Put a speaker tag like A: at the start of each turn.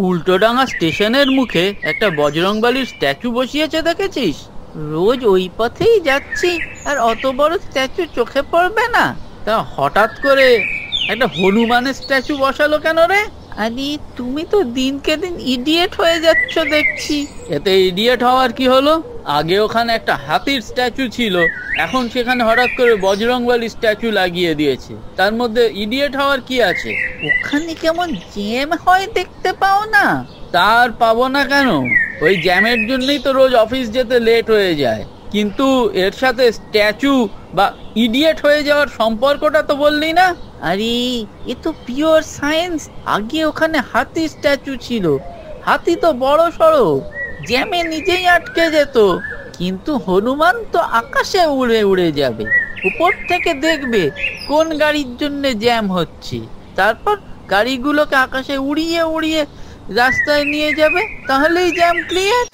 A: উল্টোডাঙা স্টেশনের মুখে একটা বজরংবলীর স্ট্যাচু বসিয়েছে, দেখেছিস? রোজ ওই পথেই যাচ্ছি, আর অত বড় স্ট্যাচু চোখে পড়বে না? তা হঠাৎ করে একটা হনুমানের স্ট্যাচু বসালো কেন রে? আরে তুমি তো দিনকে দিন ইডিয়েট হয়ে যাচ্ছ দেখছি। এতে ইডিয়েট হওয়ার কি হলো? আগে ওখানে একটা হাতির স্ট্যাচু ছিল, এখন সেখানে হঠাৎ করে বজরংবলী স্ট্যাচু লাগিয়ে দিয়েছে। তার মধ্যে ইডিয়েট হওয়ার কি আছে? ওখানে কেমন জ্যাম হয় দেখতে পাও না? তার পাবো না কেন? ওই জ্যামের জন্যই তো রোজ অফিস যেতে লেট হয়ে যায়। কিন্তু এর সাথে স্ট্যাচু বা ইডিয়েট হয়ে যাওয়ার সম্পর্কটা তো বললি না। আরে এ তো পিওর সায়েন্স। আগে ওখানে হাতি স্ট্যাচু ছিল, হাতি তো বড় সড়ো, জ্যামে নিজেই আটকে যেত। কিন্তু হনুমান তো আকাশে উড়ে উড়ে যাবে, উপর থেকে দেখবে কোন গাড়ির জন্য জ্যাম হচ্ছে, তারপর গাড়িগুলোকে আকাশে উড়িয়ে উড়িয়ে রাস্তায় নিয়ে যাবে, তাহলেই জ্যাম ক্লিয়ার।